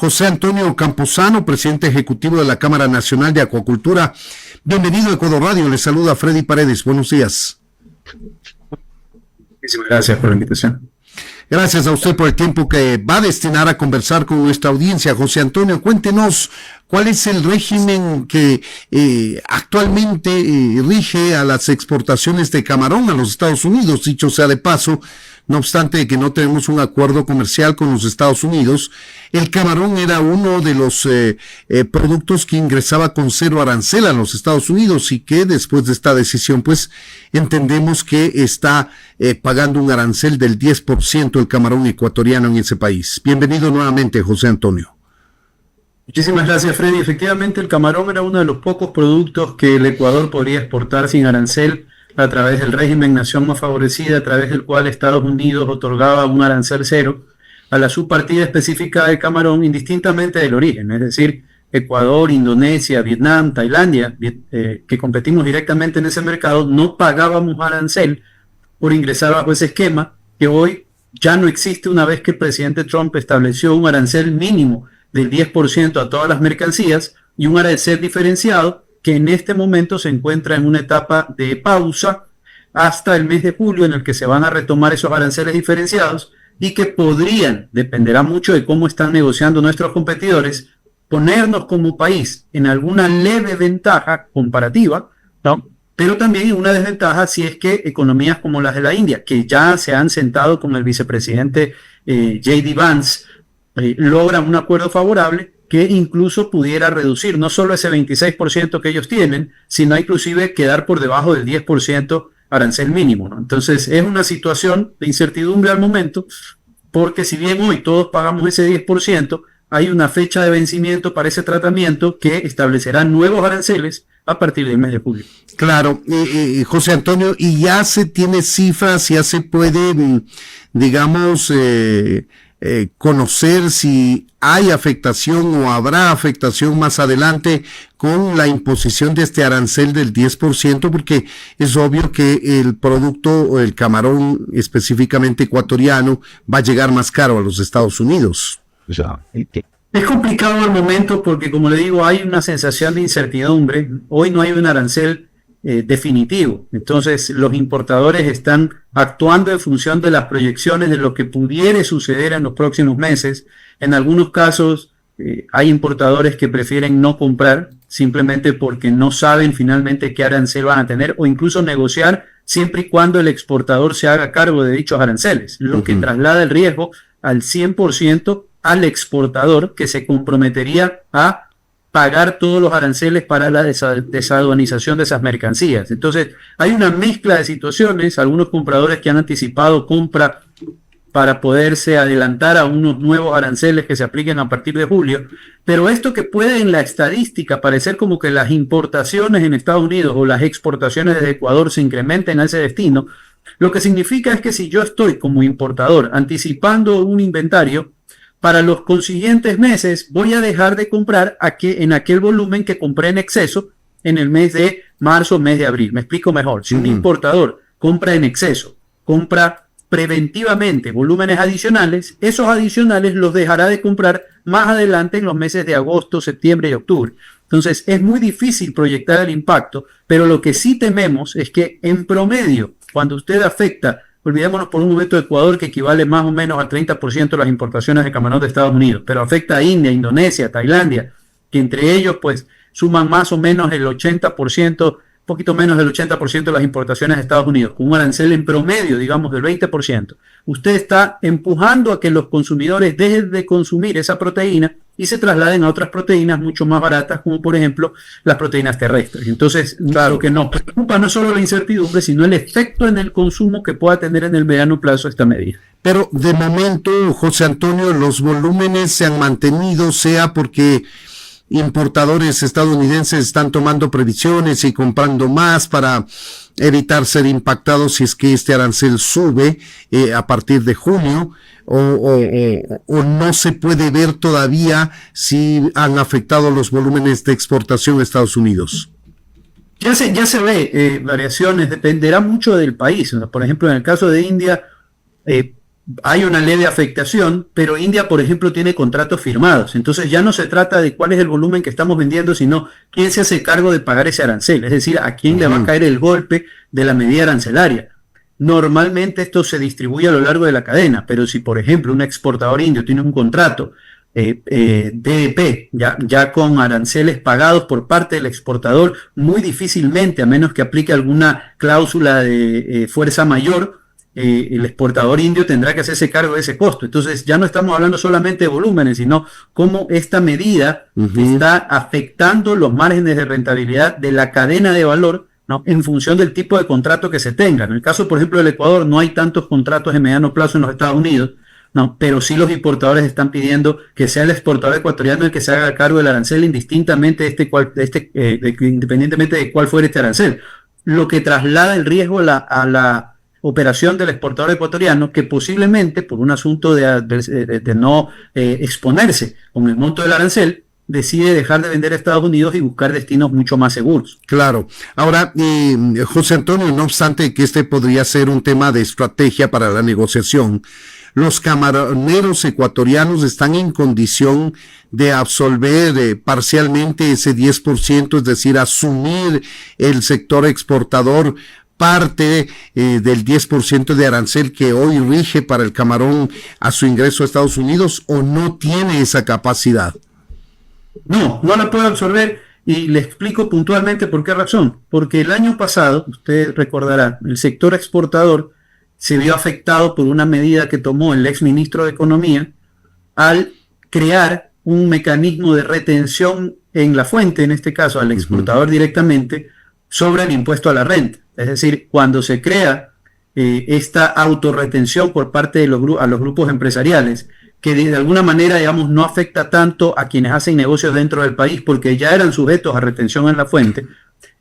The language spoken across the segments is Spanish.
José Antonio Camposano, presidente ejecutivo de la Cámara Nacional de Acuacultura. Bienvenido a Ecuador Radio, le saluda Freddy Paredes, buenos días. Muchísimas gracias por la invitación. Gracias a usted por el tiempo que va a destinar a conversar con nuestra audiencia. José Antonio, cuéntenos cuál es el régimen que actualmente rige a las exportaciones de camarón a los Estados Unidos, dicho sea de paso. No obstante que no tenemos un acuerdo comercial con los Estados Unidos, el camarón era uno de los productos que ingresaba con cero arancel a los Estados Unidos y que después de esta decisión, pues entendemos que está pagando un arancel del 10% el camarón ecuatoriano en ese país. Bienvenido nuevamente, José Antonio. Muchísimas gracias, Freddy. Efectivamente, el camarón era uno de los pocos productos que el Ecuador podría exportar sin arancel a través del régimen Nación Más Favorecida, a través del cual Estados Unidos otorgaba un arancel cero a la subpartida específica del camarón, indistintamente del origen, es decir, Ecuador, Indonesia, Vietnam, Tailandia, que competimos directamente en ese mercado, no pagábamos arancel por ingresar bajo ese esquema, que hoy ya no existe una vez que el presidente Trump estableció un arancel mínimo del 10% a todas las mercancías y un arancel diferenciado que en este momento se encuentra en una etapa de pausa hasta el mes de julio, en el que se van a retomar esos aranceles diferenciados y que podrían, dependerá mucho de cómo están negociando nuestros competidores, ponernos como país en alguna leve ventaja comparativa, ¿no? Pero también en una desventaja si es que economías como las de la India, que ya se han sentado con el vicepresidente J.D. Vance, logran un acuerdo favorable que incluso pudiera reducir no solo ese 26% que ellos tienen, sino inclusive quedar por debajo del 10% arancel mínimo, ¿no? Entonces es una situación de incertidumbre al momento, porque si bien hoy todos pagamos ese 10%, hay una fecha de vencimiento para ese tratamiento que establecerá nuevos aranceles a partir del mes de julio. Claro, José Antonio, y ya se tiene cifras, ya se puede, digamos, conocer si hay afectación o habrá afectación más adelante con la imposición de este arancel del 10%, porque es obvio que el producto o el camarón específicamente ecuatoriano va a llegar más caro a los Estados Unidos. Es complicado al momento porque, como le digo, hay una sensación de incertidumbre. Hoy no hay un arancel definitivo. Entonces, los importadores están actuando en función de las proyecciones de lo que pudiera suceder en los próximos meses. En algunos casos, hay importadores que prefieren no comprar simplemente porque no saben finalmente qué arancel van a tener, o incluso negociar siempre y cuando el exportador se haga cargo de dichos aranceles, lo que traslada el riesgo al 100% al exportador, que se comprometería a pagar todos los aranceles para la desaduanización de esas mercancías. Entonces, hay una mezcla de situaciones, algunos compradores que han anticipado compra para poderse adelantar a unos nuevos aranceles que se apliquen a partir de julio, pero esto que puede en la estadística parecer como que las importaciones en Estados Unidos o las exportaciones de Ecuador se incrementen a ese destino, lo que significa es que si yo estoy como importador anticipando un inventario, para los consiguientes meses voy a dejar de comprar en aquel volumen que compré en exceso en el mes de marzo, mes de abril. Me explico mejor. Si un importador compra en exceso, compra preventivamente volúmenes adicionales, esos adicionales los dejará de comprar más adelante en los meses de agosto, septiembre y octubre. Entonces es muy difícil proyectar el impacto, pero lo que sí tememos es que en promedio, cuando usted afecta, olvidémonos por un momento de Ecuador, que equivale más o menos al 30% de las importaciones de camarón de Estados Unidos, pero afecta a India, Indonesia, Tailandia, que entre ellos pues suman más o menos el 80%, poquito menos del 80% de las importaciones de Estados Unidos, con un arancel en promedio, digamos, del 20%. Usted está empujando a que los consumidores dejen de consumir esa proteína y se trasladen a otras proteínas mucho más baratas, como por ejemplo las proteínas terrestres. Entonces, claro, lo que nos preocupa no solo la incertidumbre, sino el efecto en el consumo que pueda tener en el mediano plazo esta medida. Pero de momento, José Antonio, los volúmenes se han mantenido, sea porque importadores estadounidenses están tomando previsiones y comprando más para evitar ser impactados si es que este arancel sube a partir de junio, o no se puede ver todavía si han afectado los volúmenes de exportación a Estados Unidos. Ya se ve variaciones, dependerá mucho del país. Por ejemplo, en el caso de India, hay una leve afectación, pero India, por ejemplo, tiene contratos firmados. Entonces ya no se trata de cuál es el volumen que estamos vendiendo, sino quién se hace cargo de pagar ese arancel. Es decir, a quién le va a caer el golpe de la medida arancelaria. Normalmente esto se distribuye a lo largo de la cadena, pero si, por ejemplo, un exportador indio tiene un contrato DDP, ya con aranceles pagados por parte del exportador, muy difícilmente, a menos que aplique alguna cláusula de fuerza mayor, el exportador indio tendrá que hacerse cargo de ese costo. Entonces ya no estamos hablando solamente de volúmenes, sino cómo esta medida está afectando los márgenes de rentabilidad de la cadena de valor, ¿no?, en función del tipo de contrato que se tenga. En el caso, por ejemplo, del Ecuador, no hay tantos contratos de mediano plazo en los Estados Unidos, no, pero sí los importadores están pidiendo que sea el exportador ecuatoriano el que se haga cargo del arancel indistintamente independientemente de cuál fuera este arancel, lo que traslada el riesgo a la operación del exportador ecuatoriano, que posiblemente por un asunto de no exponerse con el monto del arancel, decide dejar de vender a Estados Unidos y buscar destinos mucho más seguros. Claro. Ahora, José Antonio, no obstante que este podría ser un tema de estrategia para la negociación, los camaroneros ecuatorianos están en condición de absolver parcialmente ese 10%, es decir, asumir el sector exportador parte del 10% de arancel que hoy rige para el camarón a su ingreso a Estados Unidos, o no tiene esa capacidad. No la puede absorber, y le explico puntualmente por qué razón. Porque el año pasado, usted recordará, el sector exportador se vio afectado por una medida que tomó el ex ministro de Economía al crear un mecanismo de retención en la fuente, en este caso al exportador directamente, sobre el impuesto a la renta. Es decir, cuando se crea esta autorretención por parte de a los grupos empresariales, que de alguna manera, digamos, no afecta tanto a quienes hacen negocios dentro del país porque ya eran sujetos a retención en la fuente.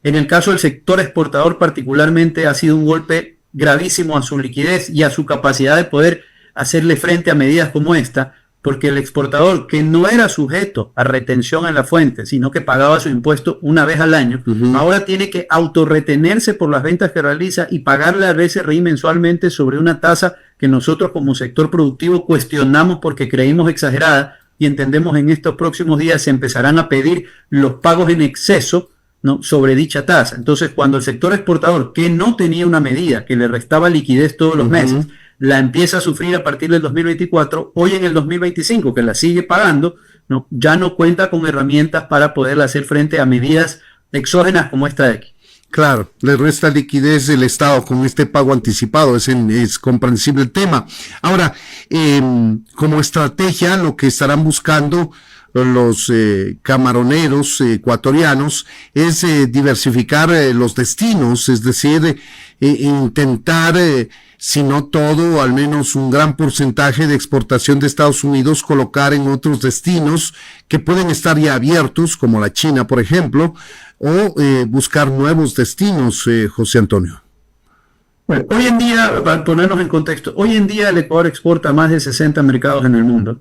En el caso del sector exportador particularmente ha sido un golpe gravísimo a su liquidez y a su capacidad de poder hacerle frente a medidas como esta, porque el exportador, que no era sujeto a retención en la fuente, sino que pagaba su impuesto una vez al año, ahora tiene que autorretenerse por las ventas que realiza y pagarle al BCRI mensualmente sobre una tasa que nosotros como sector productivo cuestionamos porque creímos exagerada, y entendemos en estos próximos días se empezarán a pedir los pagos en exceso, ¿no?, sobre dicha tasa. Entonces, cuando el sector exportador, que no tenía una medida que le restaba liquidez todos los meses, la empieza a sufrir a partir del 2024, hoy en el 2025, que la sigue pagando, ¿no?, ya no cuenta con herramientas para poder hacer frente a medidas exógenas como esta de aquí. Claro, le resta liquidez del Estado con este pago anticipado, es comprensible el tema. Ahora, como estrategia, lo que estarán buscando los camaroneros ecuatorianos es diversificar los destinos, es decir, intentar, si no todo, al menos un gran porcentaje de exportación de Estados Unidos, colocar en otros destinos que pueden estar ya abiertos, como la China, por ejemplo, o buscar nuevos destinos, José Antonio. Bueno, hoy en día, para ponernos en contexto, hoy en día el Ecuador exporta a más de 60 mercados en el mundo.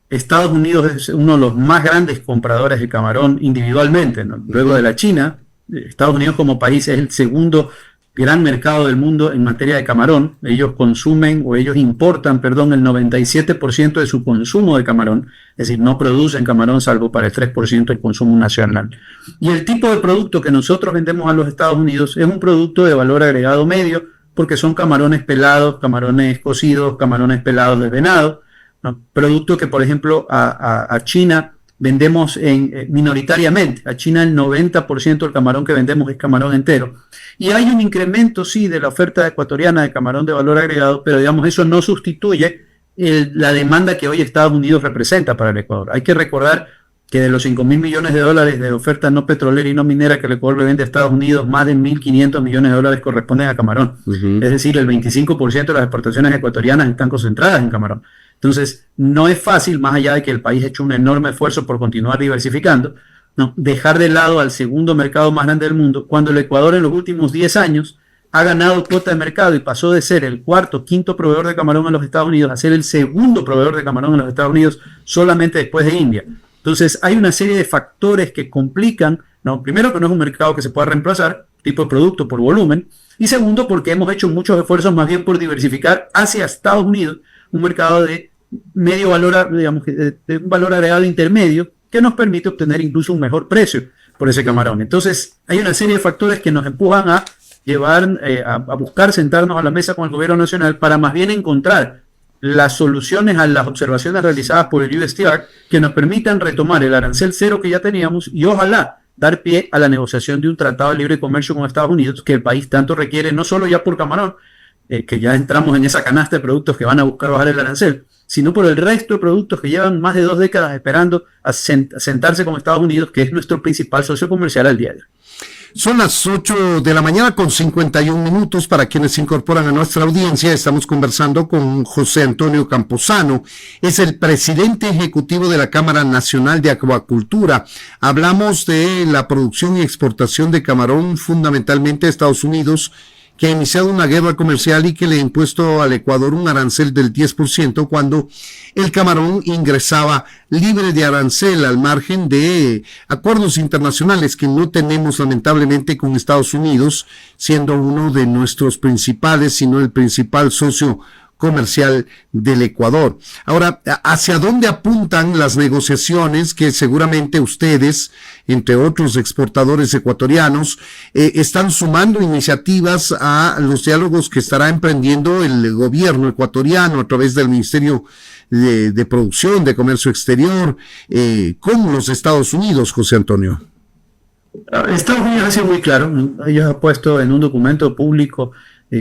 Estados Unidos es uno de los más grandes compradores de camarón individualmente, ¿no? Luego de la China, Estados Unidos como país es el segundo gran mercado del mundo en materia de camarón. Ellos importan, el 97% de su consumo de camarón, es decir, no producen camarón salvo para el 3% del consumo nacional. Y el tipo de producto que nosotros vendemos a los Estados Unidos es un producto de valor agregado medio, porque son camarones pelados, camarones cocidos, camarones pelados de venado, ¿no? Producto que, por ejemplo, a China vendemos minoritariamente. A China el 90% del camarón que vendemos es camarón entero. Y hay un incremento, sí, de la oferta ecuatoriana de camarón de valor agregado, pero digamos, eso no sustituye la demanda que hoy Estados Unidos representa para el Ecuador. Hay que recordar que de los 5.000 millones de dólares de oferta no petrolera y no minera que el Ecuador le vende a Estados Unidos, más de 1.500 millones de dólares corresponden a camarón. Es decir, el 25% de las exportaciones ecuatorianas están concentradas en camarón. Entonces, no es fácil, más allá de que el país ha hecho un enorme esfuerzo por continuar diversificando, ¿no?, dejar de lado al segundo mercado más grande del mundo, cuando el Ecuador en los últimos 10 años ha ganado cuota de mercado y pasó de ser el quinto proveedor de camarón en los Estados Unidos a ser el segundo proveedor de camarón en los Estados Unidos, solamente después de India. Entonces, hay una serie de factores que complican, ¿no? Primero, que no es un mercado que se pueda reemplazar, tipo de producto por volumen, y segundo, porque hemos hecho muchos esfuerzos más bien por diversificar hacia Estados Unidos, un mercado de medio valor, digamos, de un valor agregado intermedio, que nos permite obtener incluso un mejor precio por ese camarón. Entonces, hay una serie de factores que nos empujan a llevar, a buscar sentarnos a la mesa con el gobierno nacional para más bien encontrar las soluciones a las observaciones realizadas por el USTR que nos permitan retomar el arancel cero que ya teníamos y ojalá dar pie a la negociación de un tratado de libre comercio con Estados Unidos que el país tanto requiere, no solo ya por camarón, que ya entramos en esa canasta de productos que van a buscar bajar el arancel, sino por el resto de productos que llevan más de 2 décadas esperando a sentarse con Estados Unidos, que es nuestro principal socio comercial al día de hoy. Son las 8 de la mañana con 51 minutos. Para quienes se incorporan a nuestra audiencia, estamos conversando con José Antonio Campuzano. Es el presidente ejecutivo de la Cámara Nacional de Acuacultura. Hablamos de la producción y exportación de camarón fundamentalmente a Estados Unidos, que ha iniciado una guerra comercial y que le ha impuesto al Ecuador un arancel del 10% cuando el camarón ingresaba libre de arancel al margen de acuerdos internacionales que no tenemos lamentablemente con Estados Unidos, siendo uno de nuestros principales, sino el principal socio comercial del Ecuador. Ahora, ¿hacia dónde apuntan las negociaciones que seguramente ustedes, entre otros exportadores ecuatorianos, están sumando iniciativas a los diálogos que estará emprendiendo el gobierno ecuatoriano a través del Ministerio de Producción, de Comercio Exterior, con los Estados Unidos, José Antonio? Estados Unidos ha sido muy claro, ¿no? Ellos han puesto en un documento público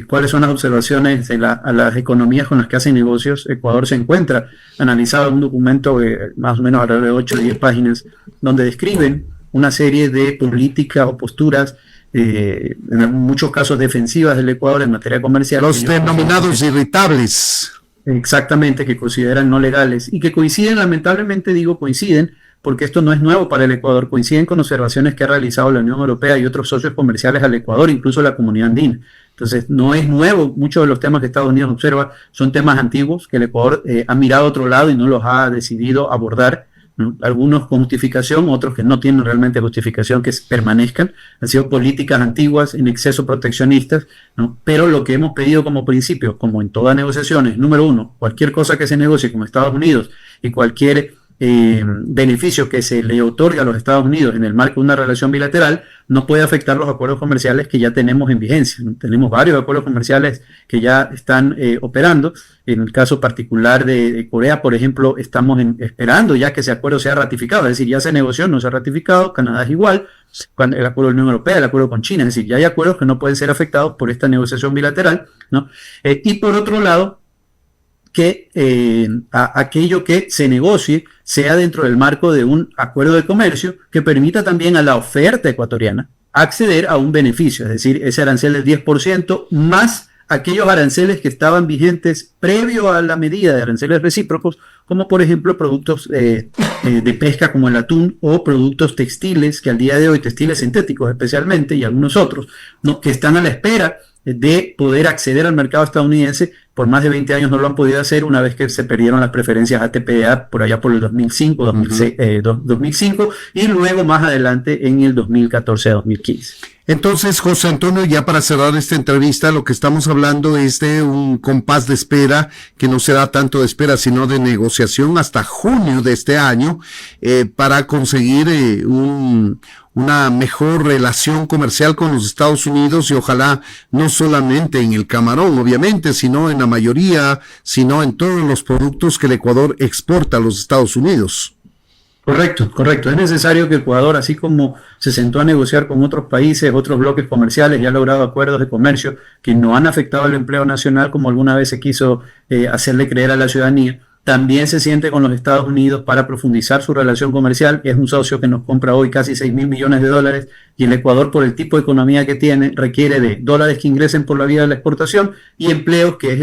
cuáles son las observaciones a las economías con las que hacen negocios. Ecuador se encuentra analizado en un documento más o menos alrededor de 8 o 10 páginas, donde describen una serie de políticas o posturas, en muchos casos defensivas del Ecuador en materia comercial. Los denominados irritables. Exactamente, que consideran no legales y que coinciden, lamentablemente digo coinciden, porque esto no es nuevo para el Ecuador, coinciden con observaciones que ha realizado la Unión Europea y otros socios comerciales al Ecuador, incluso la comunidad andina. Entonces, no es nuevo, muchos de los temas que Estados Unidos observa son temas antiguos que el Ecuador ha mirado a otro lado y no los ha decidido abordar, ¿no? Algunos con justificación, otros que no tienen realmente justificación, que permanezcan. Han sido políticas antiguas, en exceso proteccionistas, ¿no? Pero lo que hemos pedido como principio, como en todas negociaciones, número uno, cualquier cosa que se negocie con Estados Unidos y cualquier beneficio que se le otorga a los Estados Unidos en el marco de una relación bilateral no puede afectar los acuerdos comerciales que ya tenemos en vigencia, ¿no? Tenemos varios acuerdos comerciales que ya están operando. En el caso particular de Corea, por ejemplo, estamos esperando ya que ese acuerdo sea ratificado, es decir, ya se negoció, no se ha ratificado. Canadá es igual, el acuerdo de la Unión Europea, el acuerdo con China, es decir, ya hay acuerdos que no pueden ser afectados por esta negociación bilateral, ¿no? Y por otro lado, que aquello que se negocie sea dentro del marco de un acuerdo de comercio que permita también a la oferta ecuatoriana acceder a un beneficio, es decir, ese arancel del 10% más aquellos aranceles que estaban vigentes previo a la medida de aranceles recíprocos, como por ejemplo productos de pesca como el atún o productos textiles que al día de hoy, textiles sintéticos especialmente y algunos otros, ¿no? Que están a la espera de poder acceder al mercado estadounidense. Por más de 20 años no lo han podido hacer una vez que se perdieron las preferencias ATPA por allá por el 2005, 2005 y luego más adelante en el 2014-2015. Entonces, José Antonio, ya para cerrar esta entrevista, lo que estamos hablando es de un compás de espera, que no será tanto de espera, sino de negociación hasta junio de este año, para conseguir una mejor relación comercial con los Estados Unidos y ojalá no solamente en el camarón, obviamente, sino en la mayoría, sino en todos los productos que el Ecuador exporta a los Estados Unidos. Correcto, correcto. Es necesario que Ecuador, así como se sentó a negociar con otros países, otros bloques comerciales y ha logrado acuerdos de comercio que no han afectado el empleo nacional como alguna vez se quiso hacerle creer a la ciudadanía, también se siente con los Estados Unidos para profundizar su relación comercial. Es un socio que nos compra hoy casi 6.000 millones de dólares y el Ecuador, por el tipo de economía que tiene, requiere de dólares que ingresen por la vía de la exportación y empleos, que es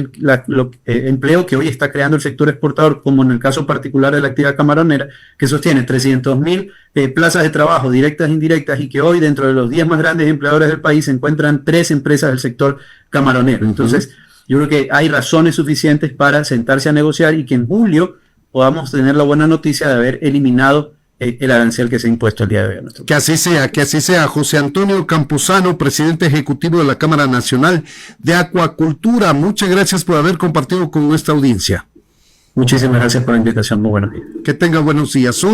empleo que hoy está creando el sector exportador, como en el caso particular de la actividad camaronera, que sostiene 300.000 plazas de trabajo directas e indirectas y que hoy dentro de los 10 más grandes empleadores del país se encuentran 3 empresas del sector camaronero. Entonces, yo creo que hay razones suficientes para sentarse a negociar y que en julio podamos tener la buena noticia de haber eliminado el arancel que se ha impuesto el día de hoy. Que así sea. José Antonio Campuzano, presidente ejecutivo de la Cámara Nacional de Acuacultura, muchas gracias por haber compartido con nuestra audiencia. Muchísimas gracias por la invitación. Muy buenos días. Que tenga buenos días.